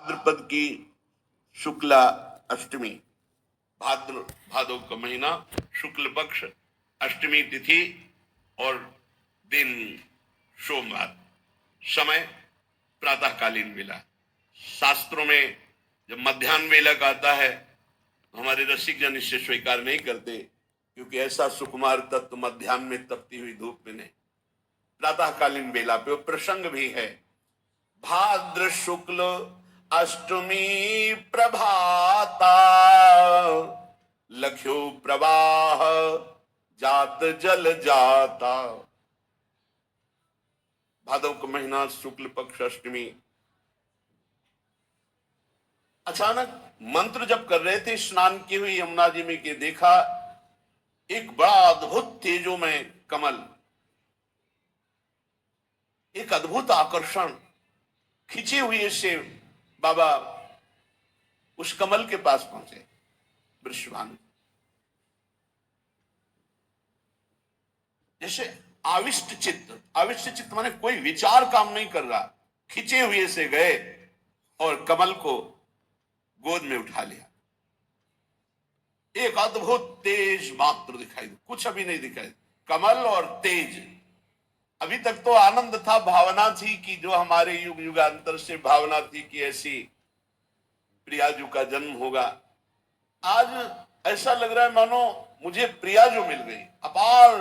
भाद्रपद की शुक्ला अष्टमी, भादव का महीना, शुक्ल पक्ष, अष्टमी तिथि और दिन सोमवार, समय प्रातःकालीन वेला। शास्त्रों में जब मध्याह्न वेला का आता है तो हमारे रसिक जन इसे स्वीकार नहीं करते, क्योंकि ऐसा सुकुमार तत्व मध्याह्न में तपती हुई धूप में नहीं, प्रातःकालीन वेला पे। प्रसंग भी है, भाद्र शुक्ल अष्टमी प्रभाता, लख्यो प्रवाह जात जल जाता। भादव का महीना, शुक्ल पक्ष, अष्टमी। अचानक मंत्र जप कर रहे थे, स्नान की हुई यमुना जी में के देखा एक बड़ा अद्भुत तेजोमय कमल, एक अद्भुत आकर्षण, खिंचे हुए से बाबा उस कमल के पास पहुंचे। वृषभानु जैसे आविष्ट चित्त माने कोई विचार काम नहीं कर रहा, खिंचे हुए से गए और कमल को गोद में उठा लिया। एक अद्भुत तेज मात्र दिखाई, कुछ अभी नहीं दिखाई, कमल और तेज। अभी तक तो आनंद था, भावना थी कि जो हमारे युग युगांतर से भावना थी कि ऐसी प्रियाजू का जन्म होगा। आज ऐसा लग रहा है मानो मुझे प्रियाजू मिल गई, अपार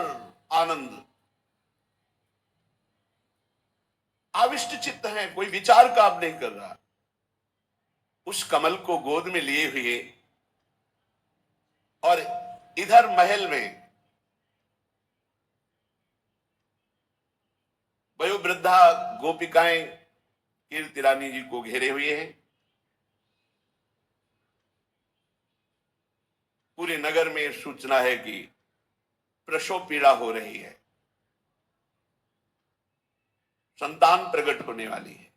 आनंद। आविष्ट चित्त है, कोई विचार काम नहीं कर रहा। उस कमल को गोद में लिए हुए और इधर महल में वयोवृद्धा गोपिकाएं कीर्ति रानी जी को घेरे हुए हैं। पूरे नगर में सूचना है कि प्रसव पीड़ा हो रही है, संतान प्रकट होने वाली है।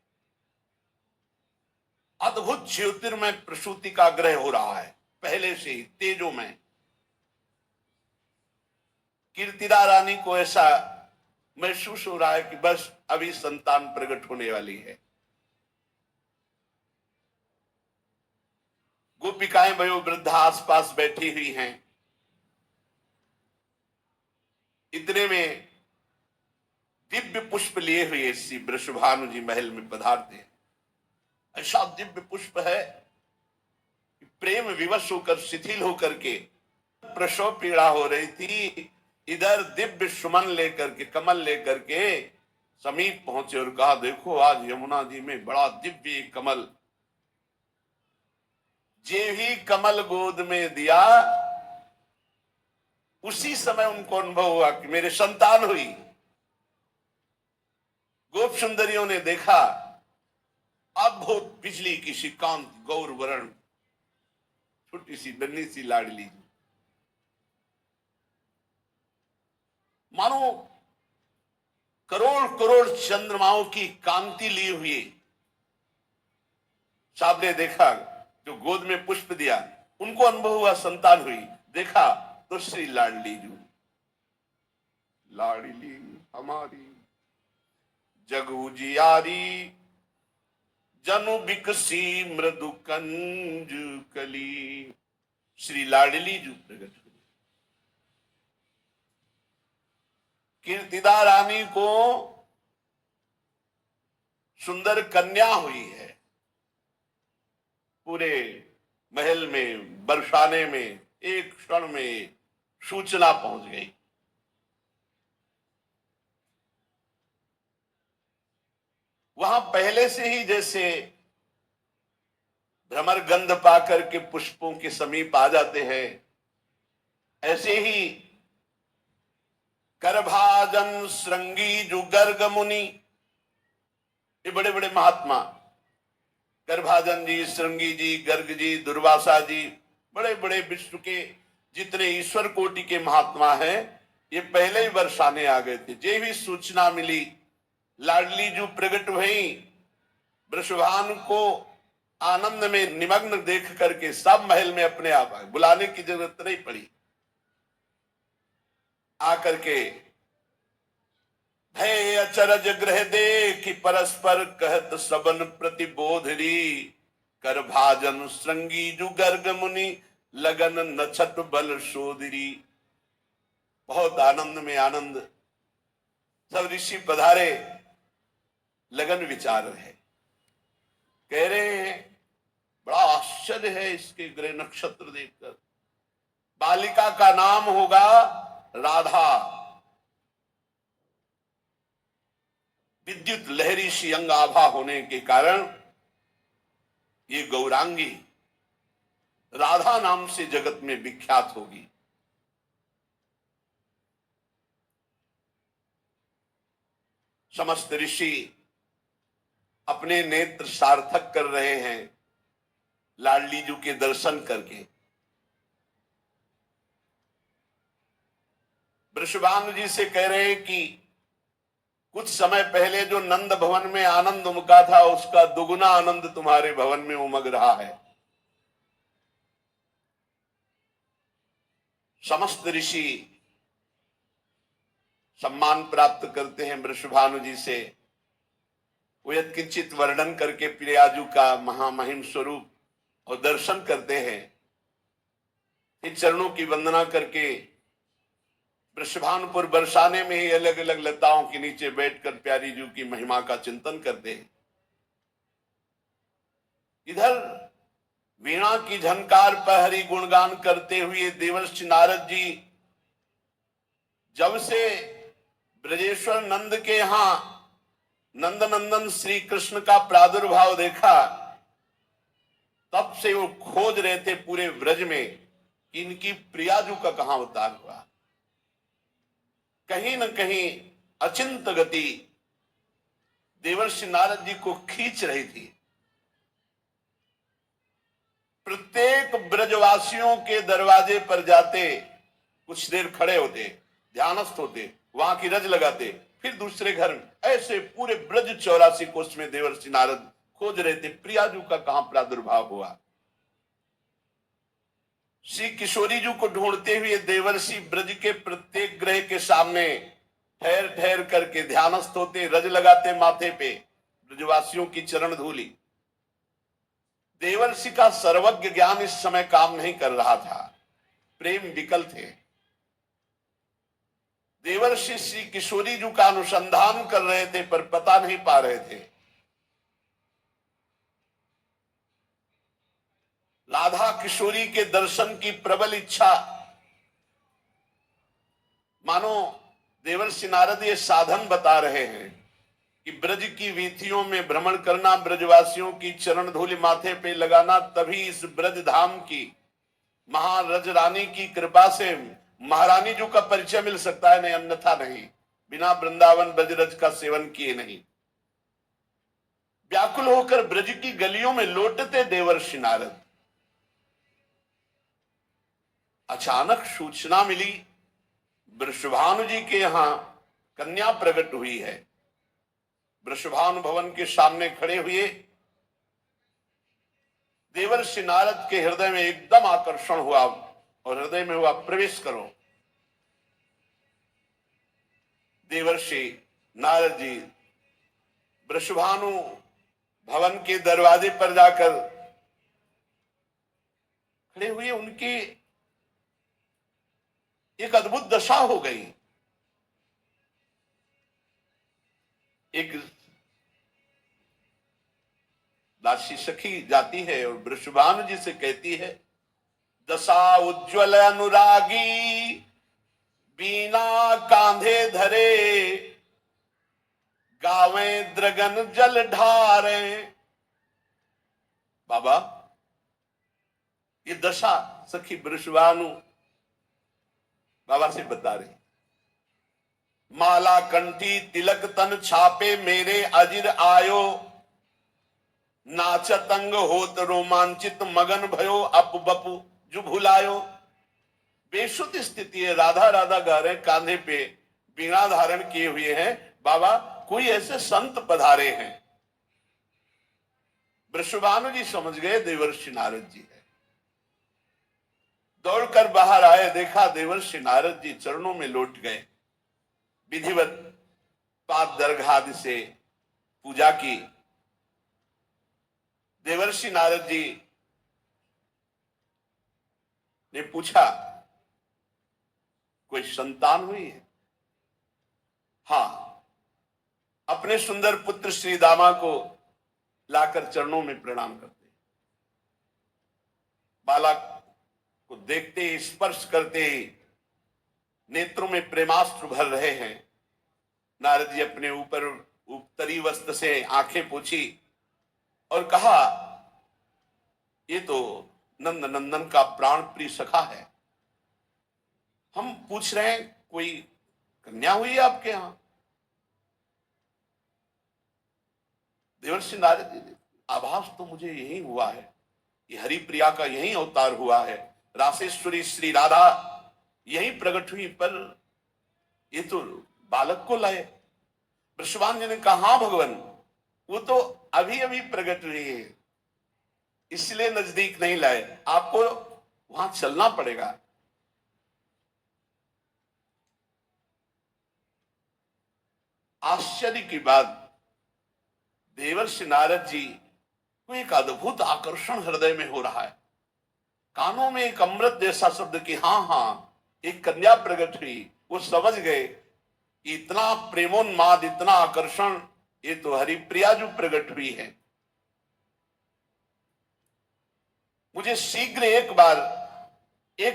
अद्भुत ज्योतिर्मय प्रसूति का आग्रह हो रहा है पहले से ही, तेजों में। कीर्तिदा रानी को ऐसा महसूस हो रहा है कि बस अभी संतान प्रकट होने वाली है। गोपिकाएं वयोवृद्धा आसपास बैठी हुई हैं। इतने में दिव्य पुष्प लिए हुए श्री वृषभानु जी महल में पधारते हैं। ऐसा दिव्य पुष्प है कि प्रेम विवश होकर, शिथिल होकर के प्रसव पीड़ा हो रही थी, इधर दिव्य सुमन लेकर के, कमल लेकर के समीप पहुंचे और कहा, देखो आज यमुना जी में बड़ा दिव्य कमल। जे ही कमल गोद में दिया, उसी समय उनको अनुभव हुआ कि मेरे संतान हुई। गोप सुंदरियों ने देखा अद्भुत बिजली की सी कांति, गौर वर्ण, छोटी सी नन्ही सी लाडली, मानो करोड़ करोड़ चंद्रमाओं की कांति लिए हुए। साहब ने देखा, जो गोद में पुष्प दिया उनको अनुभव हुआ संतान हुई। देखा तो श्री लाडली जू, लाडली हमारी जग उजियारी, जनु बिकसी मृदु कंज कली। श्री लाडली जू प्रकट हुई। कीर्तिदा रानी को सुंदर कन्या हुई है। पूरे महल में, बरसाने में एक क्षण में सूचना पहुंच गई। वहां पहले से ही जैसे भ्रमर गंध पाकर के पुष्पों के समीप आ जाते हैं, ऐसे ही करभाजन श्रृंगी जो गर्ग मुनि, ये बड़े बड़े महात्मा, करभाजन जी, श्रृंगी जी, गर्ग जी, दुर्वासा जी, बड़े बड़े विश्व के जितने ईश्वर कोटि के महात्मा हैं, ये पहले ही बरसाने आ गए थे। जे भी सूचना मिली, लाडली जो प्रकट हुई, वृषभानु को आनंद में निमग्न देख करके सब महल में अपने आप आए, बुलाने की जरूरत नहीं पड़ी। आकर के भय अचरज ग्रह दे कि परस्पर कहत सबन प्रतिबोधरी, कर भाजन श्रृंगी जु गर्ग मुनि लगन नछट बल सोदरी। बहुत आनंद में आनंद, सब ऋषि पधारे, लगन विचार है, कह रहे हैं बड़ा आश्चर्य है इसके ग्रह नक्षत्र देखकर। बालिका का नाम होगा राधा। विद्युत लहरी सी अंग आभा होने के कारण ये गौरांगी राधा नाम से जगत में विख्यात होगी। समस्त ऋषि अपने नेत्र सार्थक कर रहे हैं लाडली जी के दर्शन करके। वृषभानु जी से कह रहे हैं कि कुछ समय पहले जो नंद भवन में आनंद उमगा था उसका दुगुना आनंद तुम्हारे भवन में उमग रहा है। समस्त ऋषि सम्मान प्राप्त करते हैं वृषभानु जी से। वो यत्किंचित वर्णन करके प्रियाजू का महामहिम स्वरूप और दर्शन करते हैं। इन चरणों की वंदना करके वृषभानुपुर बरसाने में ही अलग अलग लताओं के नीचे बैठकर प्यारी जू की महिमा का चिंतन करते हैं। इधर वीणा की झनकार पर हरि गुणगान करते हुए देवर्षि नारद जी जब से ब्रजेश्वर नंद के यहां नंद नंदन श्री कृष्ण का प्रादुर्भाव देखा, तब से वो खोज रहे थे पूरे ब्रज में कि इनकी प्रियाजू का कहां अवतार हुआ। कहीं न कहीं अचिंत गति देवर्षि नारद जी को खींच रही थी। प्रत्येक ब्रजवासियों के दरवाजे पर जाते, कुछ देर खड़े होते, ध्यानस्थ होते, वहां की रज लगाते, फिर दूसरे घर में, ऐसे पूरे ब्रज 84 कोष में देवर्षि नारद खोज रहे थे प्रियाजू का कहां प्रादुर्भाव हुआ। श्री किशोरी जी को ढूंढते हुए देवर्षि ब्रज के प्रत्येक ग्रह के सामने ठहर ठहर करके ध्यानस्थ होते, रज लगाते माथे पे ब्रजवासियों की चरण धूली। देवर्षि का सर्वज्ञ ज्ञान इस समय काम नहीं कर रहा था, प्रेम विकल थे। देवर्षि श्री किशोरी जी का अनुसंधान कर रहे थे पर पता नहीं पा रहे थे। राधा किशोरी के दर्शन की प्रबल इच्छा, मानो देवर्षि नारद ये साधन बता रहे हैं कि ब्रज की वीथियों में भ्रमण करना, ब्रजवासियों की चरण धूलि माथे पे लगाना, तभी इस ब्रज धाम की महारज रानी की कृपा से महारानी जी का परिचय मिल सकता है, नहीं अन्यथा नहीं। बिना वृंदावन ब्रजरज का सेवन किए नहीं। व्याकुल होकर ब्रज की गलियों में लौटते देवर्षि नारद। अचानक सूचना मिली वृषभानु जी के यहां कन्या प्रकट हुई है। वृषभानु भवन के सामने खड़े हुए देवर्षि नारद के हृदय में एकदम आकर्षण हुआ और हृदय में हुआ प्रवेश करो। देवर्षि नारद जी वृषभानु भवन के दरवाजे पर जाकर खड़े हुए। उनकी एक अद्भुत दशा हो गई। एक दासी सखी जाती है और वृषभानु जी से कहती है, दशा उज्ज्वल अनुरागी बीना कांधे धरे, गावे द्रगन जल ढारे। बाबा, ये दशा सखी वृषभानु बाबा से बता रही। माला कंठी तिलक तन छापे मेरे अजिर आयो, नाचत अंग होत रोमांचित मगन भयो अप बपु जो भुलायो। बेसुध स्थिति है, राधा राधा गा रहे, कांधे पे बीणा धारण किए हुए हैं। बाबा, कोई ऐसे संत पधारे हैं। वृषभानु जी समझ गए देवर्षि नारद जी है। दौड़कर बाहर आए, देखा देवर्षि नारद जी चरणों में लौट गए। विधिवत पाद दर्घ आदि से पूजा की। देवर्षि नारद जी ने पूछा, कोई संतान हुई है? हाँ, अपने सुंदर पुत्र श्री दामा को लाकर चरणों में प्रणाम करते, बालक को देखते ही, स्पर्श करते ही नेत्रों में प्रेमास्त्र भर रहे हैं। नारद जी अपने ऊपर उत्तरी वस्त्र से आंखें पोंछी और कहा, ये तो नंद नंदन का प्राण प्रिय सखा है। हम पूछ रहे हैं, कोई कन्या हुई है आपके यहां? देवर्षि नारद जी ने, आभास तो मुझे यही हुआ है, ये हरिप्रिया का यही अवतार हुआ है, रासेश्वरी श्री राधा यही प्रकट हुई, पर ये तो बालक को लाए। वृषभान जी ने कहा, हाँ भगवान, वो तो अभी अभी प्रकट हुई है, इसलिए नजदीक नहीं लाए, आपको वहां चलना पड़ेगा। आश्चर्य की बात, देवर्षि नारद जी को एक अद्भुत आकर्षण हृदय में हो रहा है। कानों में एक अमृत जैसा शब्द कि हाँ हाँ, एक कन्या प्रकट हुई। वो समझ गए, इतना प्रेमोन्माद, इतना आकर्षण, ये तो हरिप्रिया जो प्रकट हुई है। मुझे शीघ्र एक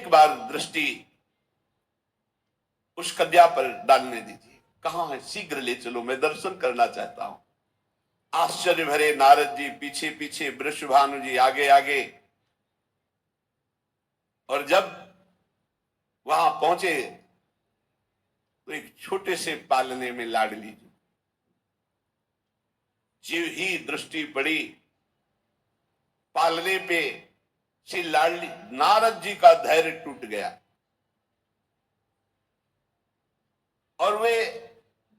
बार दृष्टि उस कन्या पर डालने दीजिए। कहां है? शीघ्र ले चलो, मैं दर्शन करना चाहता हूं। आश्चर्य भरे नारद जी पीछे पीछे, वृषभानु जी आगे आगे, और जब वहां पहुंचे तो एक छोटे से पालने में लाडली जी, जीव ही दृष्टि पड़ी पालने पे, श्री लाडली नारद जी का धैर्य टूट गया और वे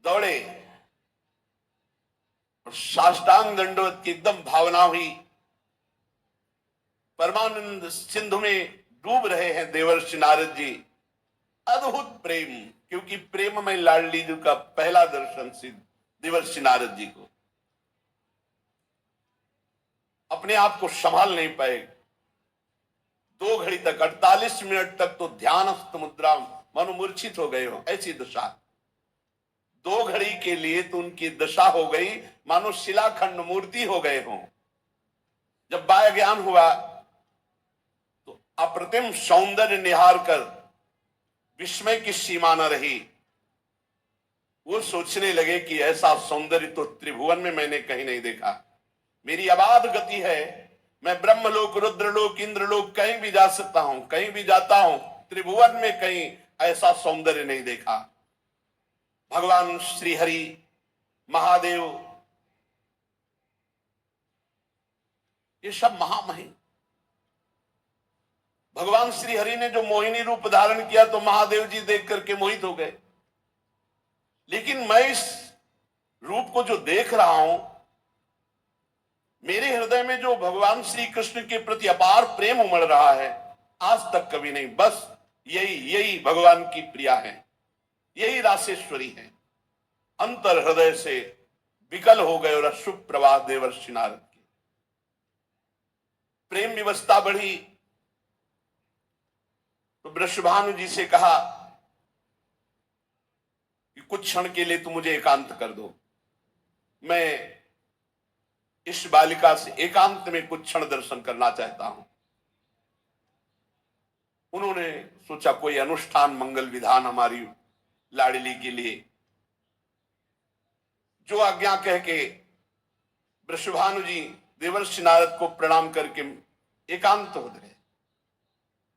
दौड़े और साष्टांग दंडवत की एकदम भावना हुई। परमानंद सिंधु में डूब रहे हैं देवर्षि नारद जी। अद्भुत प्रेम, क्योंकि प्रेम में लाडली जी का पहला दर्शन सिद्ध देवर्षि नारद जी को। अपने आप को संभाल नहीं पाए, 2 घड़ी तक, 48 मिनट तक तो ध्यानस्थ मुद्रा, मानो मूर्छित हो गए हो, ऐसी दशा। 2 घड़ी के लिए तो उनकी दशा हो गई मानो शिलाखंड मूर्ति हो गए हों। जब बाह्य ज्ञान हुआ तो अप्रतिम सौंदर्य निहार कर विस्मय की सीमा न रही। वो सोचने लगे कि ऐसा सौंदर्य तो त्रिभुवन में मैंने कहीं नहीं देखा। मेरी अबाध गति है, मैं ब्रह्मलोक, रुद्रलोक, इंद्रलोक कहीं भी जा सकता हूं, कहीं भी जाता हूं, त्रिभुवन में कहीं ऐसा सौंदर्य नहीं देखा। भगवान श्री हरि, महादेव, ये सब महामहिम। भगवान श्री हरि ने जो मोहिनी रूप धारण किया तो महादेव जी देख करके मोहित हो गए। लेकिन मैं इस रूप को जो देख रहा हूं, मेरे हृदय में जो भगवान श्री कृष्ण के प्रति अपार प्रेम उमड़ रहा है, आज तक कभी नहीं। बस यही भगवान की प्रिया है, यही रासेश्वरी है। अंतर हृदय से विकल हो गए और अशुभ प्रवाह देवर्षि नारद की। प्रेम विवस्था बढ़ी तो वृषभानु जी से कहा कि कुछ क्षण के लिए तुम मुझे एकांत कर दो, मैं इस बालिका से एकांत में कुछ क्षण दर्शन करना चाहता हूं। उन्होंने सोचा कोई अनुष्ठान मंगल विधान हमारी लाडली के लिए, जो आज्ञा कह के वृषभानु जी देवर्षि नारद को प्रणाम करके एकांत हो गए।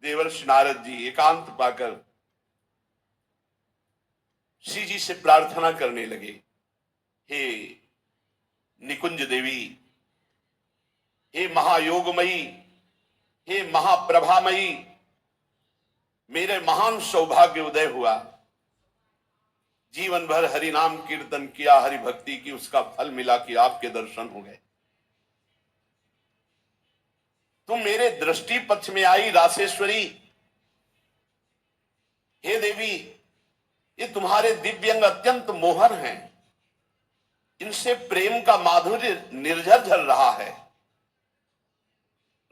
देवर्षि नारद जी एकांत पाकर श्री जी से प्रार्थना करने लगे, हे निकुंज देवी, हे महायोगमयी, हे महाप्रभामयी, मेरे महान सौभाग्य उदय हुआ। जीवन भर हरि नाम कीर्तन किया, हरि भक्ति की, उसका फल मिला कि आपके दर्शन हो गए। तुम मेरे दृष्टि पथ में आई रासेश्वरी। हे देवी, ये तुम्हारे दिव्यंग अत्यंत मोहन हैं, इनसे प्रेम का माधुर्य निर्झर झर रहा है।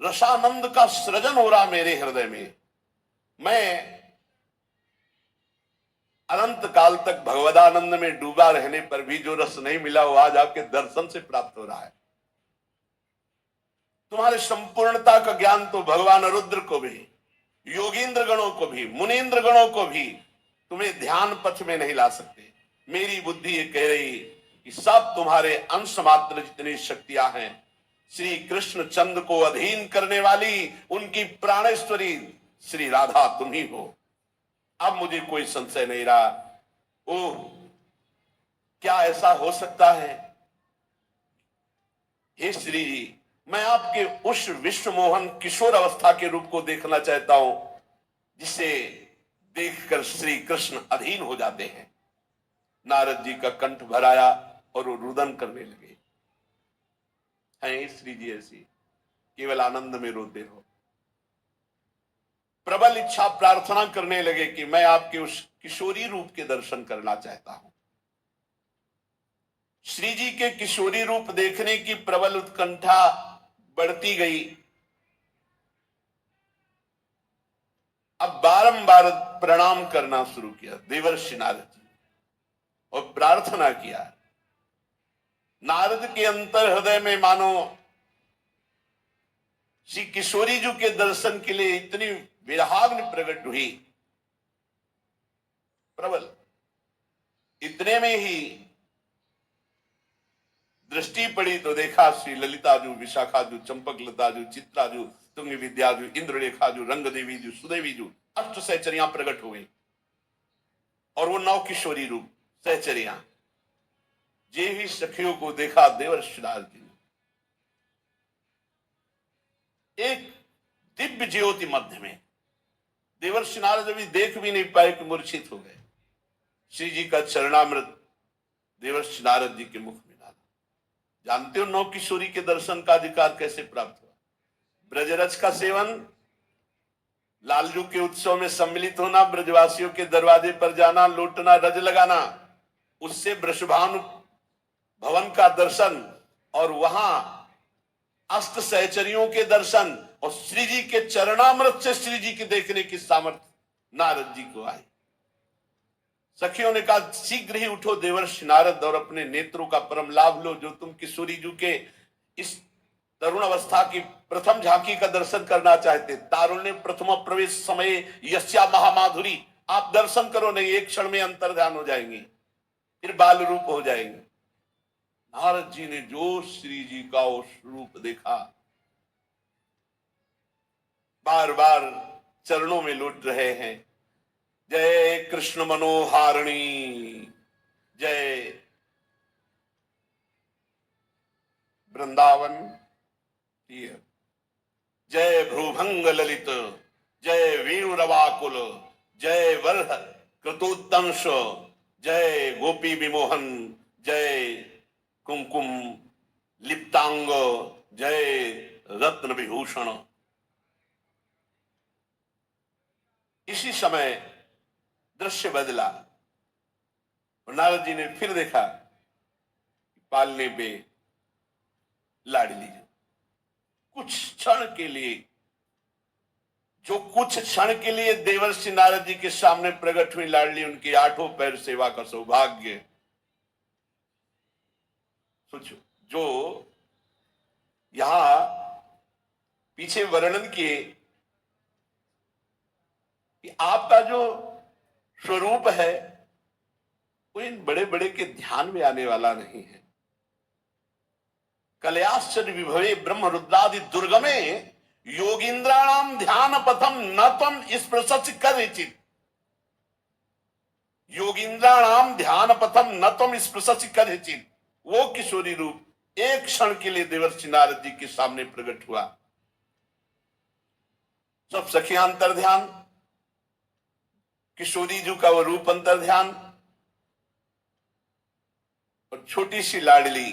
रसानंद का सृजन हो रहा मेरे हृदय में। मैं अनंत काल तक भगवदानंद में डूबा रहने पर भी जो रस नहीं मिला वो आज आपके दर्शन से प्राप्त हो रहा है। तुम्हारे संपूर्णता का ज्ञान तो भगवान रुद्र को भी, योगींद्र गणों को भी, मुनीन्द्र गणों को भी तुम्हें ध्यान पथ में नहीं ला सकते। मेरी बुद्धि ये कह रही कि सब तुम्हारे अंश मात्र जितनी शक्तियां हैं, श्री कृष्ण चंद्र को अधीन करने वाली उनकी प्राणेश्वरी श्री राधा तुम ही हो। अब मुझे कोई संशय नहीं रहा। ओह, क्या ऐसा हो सकता है? हे श्री जी, मैं आपके उस विश्व मोहन किशोर अवस्था के रूप को देखना चाहता हूं जिसे देखकर श्री कृष्ण अधीन हो जाते हैं। नारद जी का कंठ भराया और वो रुदन करने लगे। हैं श्री जी ऐसी, केवल आनंद में रोते हो। प्रबल इच्छा प्रार्थना करने लगे कि मैं आपके उस किशोरी रूप के दर्शन करना चाहता हूं। श्री जी के किशोरी रूप देखने की प्रबल उत्कंठा बढ़ती गई। अब बारंबार प्रणाम करना शुरू किया देवर्षि नारद जी और प्रार्थना किया। नारद के अंतर हृदय में मानो श्री किशोरी जी के दर्शन के लिए इतनी विरहाग्नि प्रकट हुई प्रबल। इतने में ही दृष्टि पड़ी तो देखा श्री ललिताजू, विशाखाजू, चंपक लताजू, चित्राजू, तुंग विद्याजू, इंद्रलेखाजू, रंग देवीजू, सुदेवीजू, अष्ट सहचरियां प्रकट हो गई। और वो नौ किशोरी रूप सहचरियां, जे ही सखियों को देखा देवर्षि नारद जी ने एक दिव्य ज्योति मध्य में। देवर्षि नारद अभी देख भी नहीं पाए कि मूर्छित हो गए। श्री जी का चरणामृत देवर्षि नारद जी के मुख में डाला। जानते हो नौ किशोरी के दर्शन का अधिकार कैसे प्राप्त हुआ? ब्रजरज का सेवन, लालजू के उत्सव में सम्मिलित होना, ब्रजवासियों के दरवाजे पर जाना, लौटना, रज लगाना, उससे वृषभानु भवन का दर्शन और वहां अष्ट सहचरियों के दर्शन और श्री जी के चरणामृत से श्री जी के देखने की सामर्थ्य नारद जी को आई। सखियों ने कहा शीघ्र ही उठो देवर्षि नारद और अपने नेत्रों का परम लाभ लो, जो तुम किशोरी जी के इस तरुण अवस्था की प्रथम झांकी का दर्शन करना चाहते। तारुण्य प्रथम प्रवेश समय यस्या महामाधुरी, आप दर्शन करो, नहीं एक क्षण में अंतर्ध्यान हो जाएंगे, फिर बाल रूप हो जाएंगे। नारद जी ने जो श्री जी का उस रूप देखा, बार बार चरणों में लौट रहे हैं। जय कृष्ण मनोहारिणी, जय वृंदावन, जय भ्रूभंग ललित, जय वीणुरवाकुल, जय वर्ह कृतोत्तंश, जय गोपी विमोहन, जय कुमकुम लिप्तांग, जय रत्न विभूषण। इसी समय दृश्य बदला और नारद जी ने फिर देखा पालने पे लाडली कुछ क्षण के लिए, जो कुछ क्षण के लिए देवर्षि नारद जी के सामने प्रकट हुई लाडली, उनकी आठों पैर सेवा का सौभाग्य। सोचो, जो यहां पीछे वर्णन किए कि आपका जो स्वरूप है वो इन बड़े बड़े के ध्यान में आने वाला नहीं है। कलयाश्चर्य विभवे ब्रह्म रुद्रादि दुर्गमे योगींद्राणाम ध्यान पथम न तम स्पृशति कदाचित्। योगींद्राणाम ध्यान पथम न तम स्पृशति कदाचित्, वो किशोरी रूप एक क्षण के लिए देवर्षि नारद जी के सामने प्रकट हुआ। सब सखियां अंतर ध्यान, किशोरी जी का वो रूप अंतर ध्यान, और छोटी सी लाडली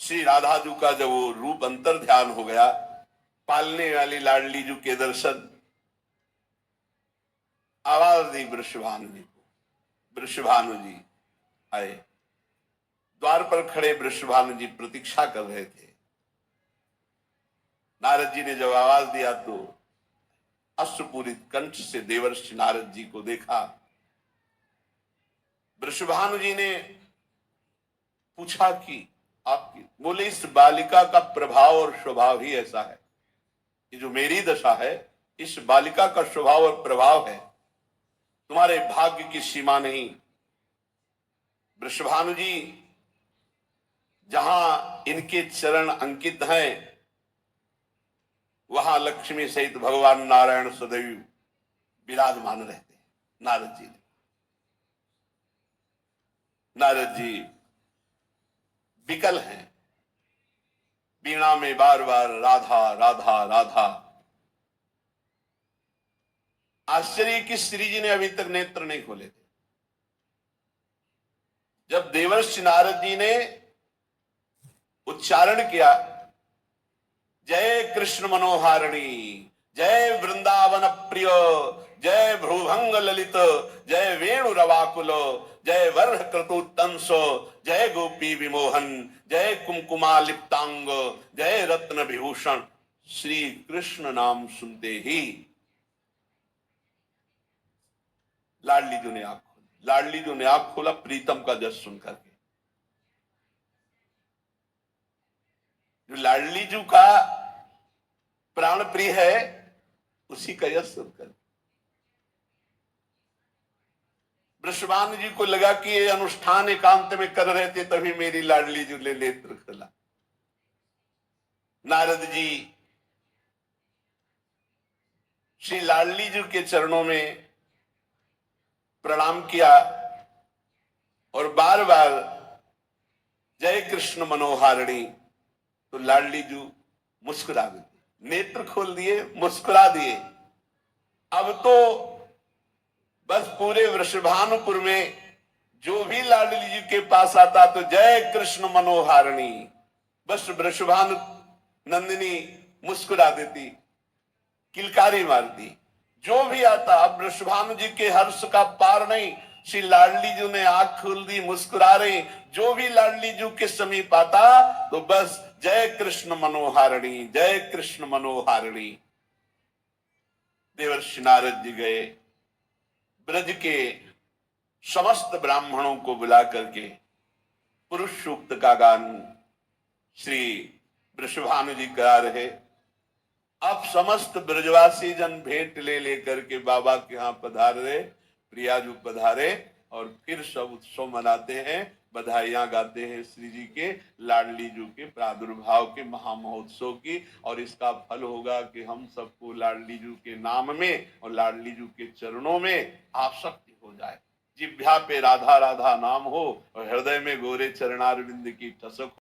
श्री राधा जी का जब वो रूप अंतर ध्यान हो गया, पालने वाली लाडली जी के दर्शन, आवाज दी वृषभानु जी को। वृषभानु जी आए। द्वार पर खड़े वृषभानु जी प्रतीक्षा कर रहे थे। नारद जी ने जब आवाज दिया तो अश्रुपूरित कंठ से देवर्षि नारद जी को देखा। वृषभानु जी ने पूछा कि आपकी, बोले इस बालिका का प्रभाव और स्वभाव ही ऐसा है, ये जो मेरी दशा है इस बालिका का स्वभाव और प्रभाव है, तुम्हारे भाग्य की सीमा नहीं। वृषभानु जी, जहां इनके चरण अंकित हैं वहां लक्ष्मी सहित भगवान नारायण सदैव विराजमान रहते हैं। नारद जी विकल हैं, वीणा में बार बार राधा राधा राधा। आश्चर्य कि श्री जी ने अभी तक नेत्र नहीं खोले थे। जब देवर्षि नारद जी ने उच्चारण किया, जय कृष्ण मनोहारिणी, जय वृंदावन प्रिय, जय भ्रुभंग ललित, जय वेणु रवाकुल, जय वर्ह क्रतुतंसो, जय गोपी विमोहन, जय कुमकुमा लिप्तांग, जय रत्न विभूषण। श्री कृष्ण नाम सुनते ही लाडली जी ने आंख खोला प्रीतम का जस सुन करके। जो लाडली जी का प्राण प्रिय है उसी का यश सुनकर वृषभानु जी को लगा कि ये अनुष्ठान एकांत में कर रहे थे, तभी मेरी लाडली जी ने नेत्र खोला। नारद जी श्री लाडली जी के चरणों में प्रणाम किया और बार बार जय कृष्ण मनोहारिणी। तो लाडली जी मुस्कुरा दी, नेत्र खोल दिए, मुस्कुरा दिए। अब तो बस पूरे वृषभानुपुर में जो भी लाडली जी के पास आता तो जय कृष्ण मनोहारिणी, बस वृषभानु नंदिनी मुस्कुरा देती, किलकारी मारती। जो भी आता, अब वृषभानु जी के हर्ष का पार नहीं। श्री लाडली जी ने आंख खोल दी, मुस्कुरा रहे। जो भी लाडली जी के समीप आता तो बस जय कृष्ण मनोहारिणी, जय कृष्ण मनोहारिणी। देवर्षि नारद जी गए, ब्रज के समस्त ब्राह्मणों को बुला करके पुरुष सूक्त का गान श्री वृषभानु जी करा रहे। अब समस्त ब्रजवासी जन भेंट ले लेकर के बाबा के यहाँ पधारे, प्रियाजू पधारे और फिर सब उत्सव मनाते हैं, बधाइयां गाते हैं श्री जी के लाडली जी के प्रादुर्भाव के महामहोत्सव की। और इसका फल होगा कि हम सबको लाडली जी के नाम में और लाडली जी के चरणों में आसक्ति हो जाए। जिह्वा पे राधा राधा नाम हो और हृदय में गोरे चरणारविंद की ठसक